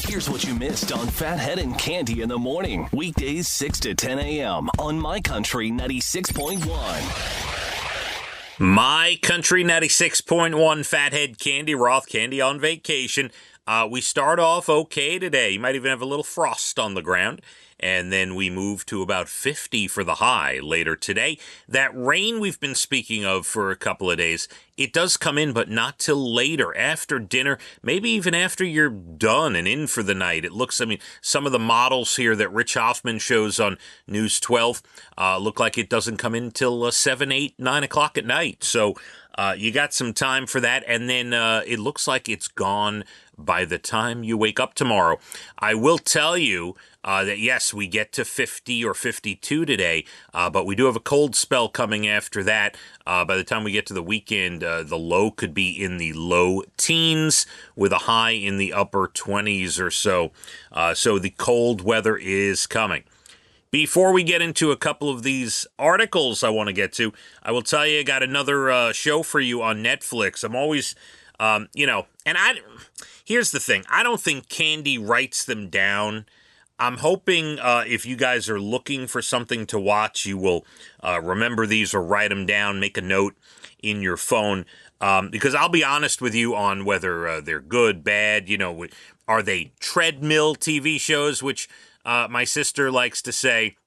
Here's what you missed on Phathead and Cande in the morning. Weekdays 6 to 10 a.m. on My Country 96.1. My Country 96.1, Phathead, Cande, Roth, Cande on vacation. We start off okay today. You might even have a little frost on the ground. And then we move to about 50 for the high later today. That rain we've been speaking of for a couple of days, it does come in, but not till later, after dinner, maybe even after you're done and in for the night. It looks, some of the models here that Rich Hoffman shows on News 12 look like it doesn't come in till 7, 8, 9 o'clock at night. So you got some time for that, and then it looks like it's gone by the time you wake up tomorrow. I will tell you that, yes, we get to 50 or 52 today, but we do have a cold spell coming after that. By the time we get to the weekend, the low could be in the low teens with a high in the upper 20s or so. So the cold weather is coming. Before we get into a couple of these articles I want to get to, I will tell you I got another show for you on Netflix. I'm always, here's the thing. I don't think Cande writes them down. I'm hoping if you guys are looking for something to watch, you will remember these or write them down, make a note in your phone. Because I'll be honest with you on whether they're good, bad, are they treadmill TV shows, which my sister likes to say,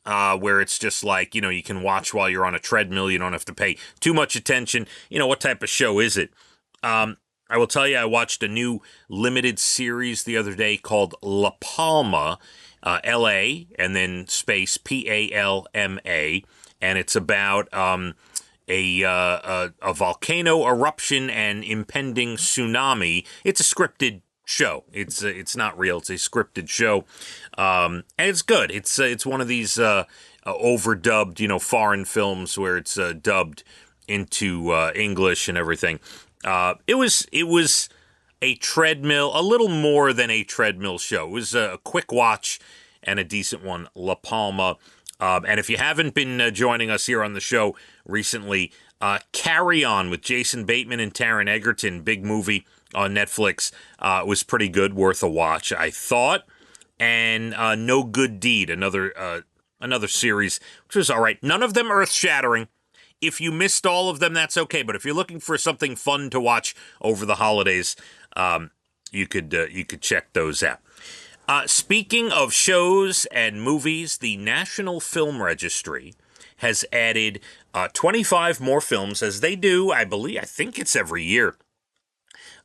where it's just like, you can watch while you're on a treadmill. You don't have to pay too much attention. What type of show is it? I will tell you, I watched a new limited series the other day called La Palma, L-A, and then space P-A-L-M-A, and it's about a volcano eruption and impending tsunami. It's a scripted show. It's not real. It's a scripted show, and it's good. It's one of these overdubbed, foreign films where it's dubbed into English and everything. It was a treadmill, a little more than a treadmill show. It was a quick watch and a decent one, La Palma. And if you haven't been joining us here on the show recently, Carry On with Jason Bateman and Taron Egerton, big movie on Netflix, was pretty good, worth a watch, I thought. And No Good Deed, another series, which was all right. None of them earth-shattering. If you missed all of them, that's okay. But if you're looking for something fun to watch over the holidays, you could check those out. Speaking of shows and movies, the National Film Registry has added 25 more films, as they do, I think it's every year,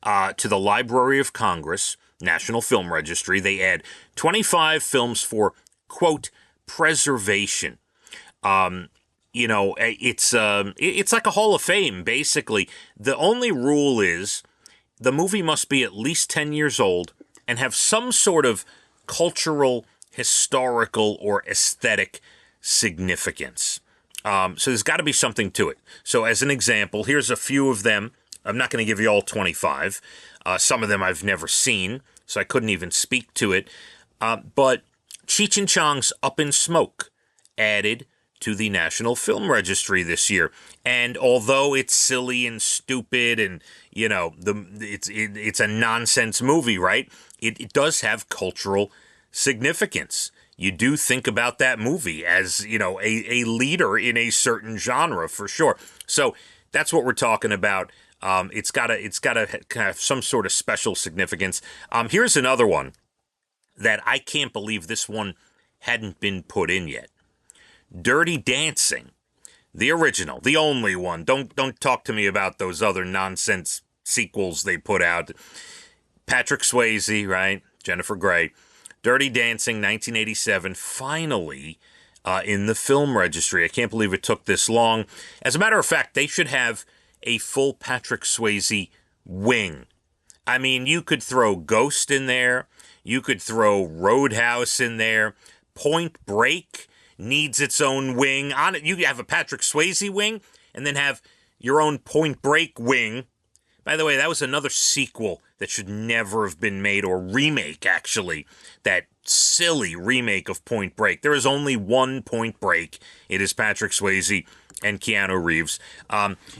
to the Library of Congress, National Film Registry. They add 25 films for, quote, preservation. It's like a Hall of Fame, basically. The only rule is the movie must be at least 10 years old and have some sort of cultural, historical, or aesthetic significance. So there's got to be something to it. So as an example, here's a few of them. I'm not going to give you all 25. Some of them I've never seen, so I couldn't even speak to it. But Cheech and Chong's Up in Smoke added to the National Film Registry this year. And although it's silly and stupid and, it's a nonsense movie, right? It does have cultural significance. You do think about that movie as, a leader in a certain genre for sure. So that's what we're talking about. It's gotta have some sort of special significance. Here's another one that I can't believe this one hadn't been put in yet. Dirty Dancing, the original, the only one. Don't talk to me about those other nonsense sequels they put out. Patrick Swayze, right? Jennifer Grey. Dirty Dancing, 1987, finally in the film registry. I can't believe it took this long. As a matter of fact, they should have a full Patrick Swayze wing. You could throw Ghost in there. You could throw Roadhouse in there. Point Break needs its own wing. On it, you have a Patrick Swayze wing, and then have your own Point Break wing. By the way, that was another sequel that should never have been made, or remake, actually. That silly remake of Point Break. There is only one Point Break. It is Patrick Swayze and Keanu Reeves.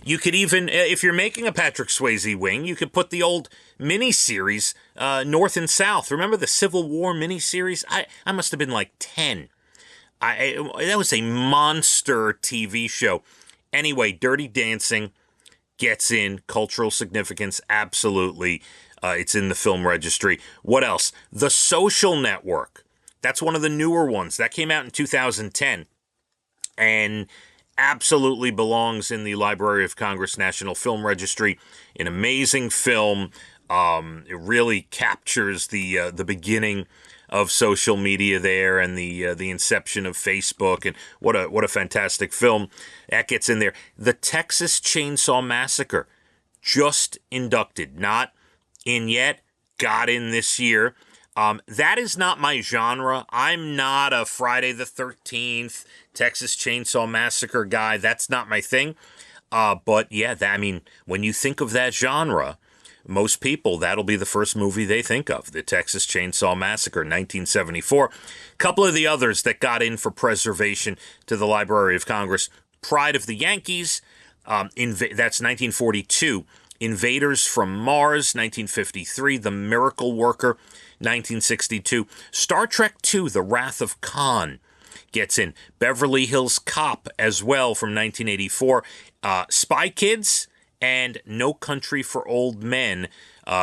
You could even, if you're making a Patrick Swayze wing, you could put the old miniseries, North and South. Remember the Civil War miniseries? I must have been like 10. That was a monster TV show. Anyway, Dirty Dancing gets in. Cultural significance, absolutely. It's in the film registry. What else? The Social Network. That's one of the newer ones. That came out in 2010. And absolutely belongs in the Library of Congress National Film Registry. An amazing film. It really captures the beginning of social media there and the inception of Facebook, and what a fantastic film that gets in there. The Texas Chainsaw Massacre, just inducted, not in yet, got in this year. That is not my genre. I'm not a Friday the 13th, Texas Chainsaw Massacre guy. That's not my thing. But yeah, when you think of that genre, most people, that'll be the first movie they think of, the Texas Chainsaw Massacre, 1974. A couple of the others that got in for preservation to the Library of Congress, Pride of the Yankees, that's 1942. Invaders from Mars, 1953. The Miracle Worker, 1962. Star Trek II, The Wrath of Khan gets in. Beverly Hills Cop as well from 1984. Spy Kids and No Country for Old Men,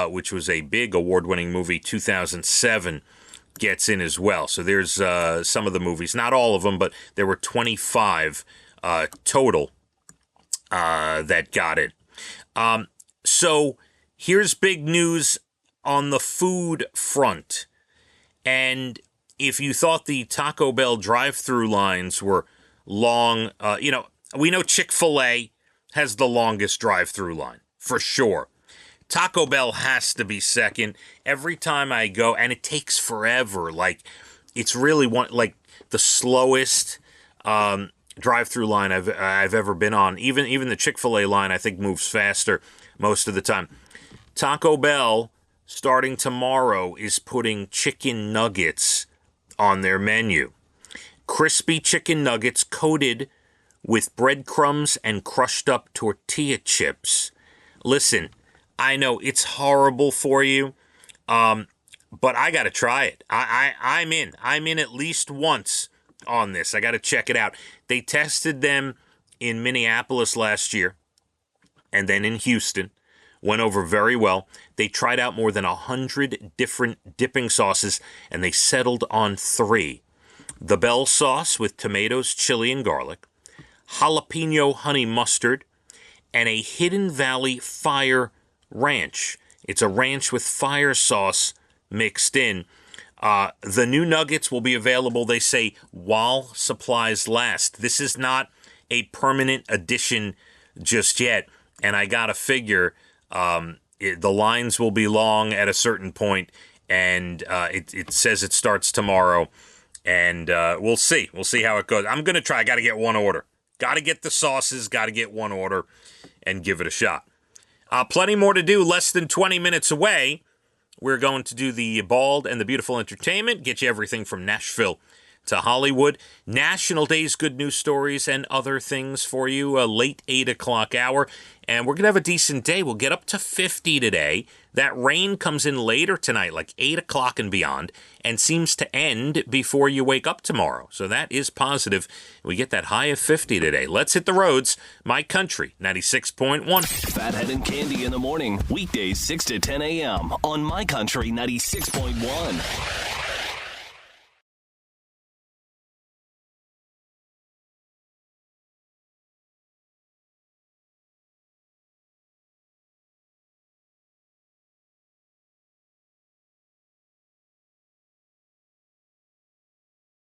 which was a big award-winning movie, 2007, gets in as well. So there's some of the movies, not all of them, but there were 25 total that got it. So here's big news on the food front. And if you thought the Taco Bell drive-through lines were long, we know Chick-fil-A has the longest drive-through line, for sure. Taco Bell has to be second. Every time I go, and it takes forever. It's really the slowest drive-through line I've ever been on. Even the Chick-fil-A line, I think, moves faster most of the time. Taco Bell, starting tomorrow, is putting chicken nuggets on their menu. Crispy chicken nuggets coated with breadcrumbs and crushed up tortilla chips. Listen, I know it's horrible for you, but I got to try it. I'm in. I'm in at least once on this. I got to check it out. They tested them in Minneapolis last year and then in Houston. Went over very well. They tried out more than 100 different dipping sauces, and they settled on 3. The Bell sauce with tomatoes, chili, and garlic, jalapeno honey mustard, and a Hidden Valley Fire ranch. It's a ranch with fire sauce mixed in. The new nuggets will be available, they say, while supplies last. This is not a permanent addition just yet, and I gotta figure the lines will be long at a certain point, and it says it starts tomorrow, and we'll see. We'll see how it goes. I'm going to try. I got to get one order. Got to get the sauces, got to get one order, and give it a shot. Plenty more to do. Less than 20 minutes away, we're going to do the Bald and the Beautiful Entertainment, get you everything from Nashville to Hollywood. National Day's good news stories and other things for you, a late 8 o'clock hour. And we're going to have a decent day. We'll get up to 50 today. That rain comes in later tonight, like 8 o'clock and beyond, and seems to end before you wake up tomorrow. So that is positive. We get that high of 50 today. Let's hit the roads. My Country, 96.1. Phathead and Cande in the morning, weekdays 6 to 10 a.m. on My Country 96.1.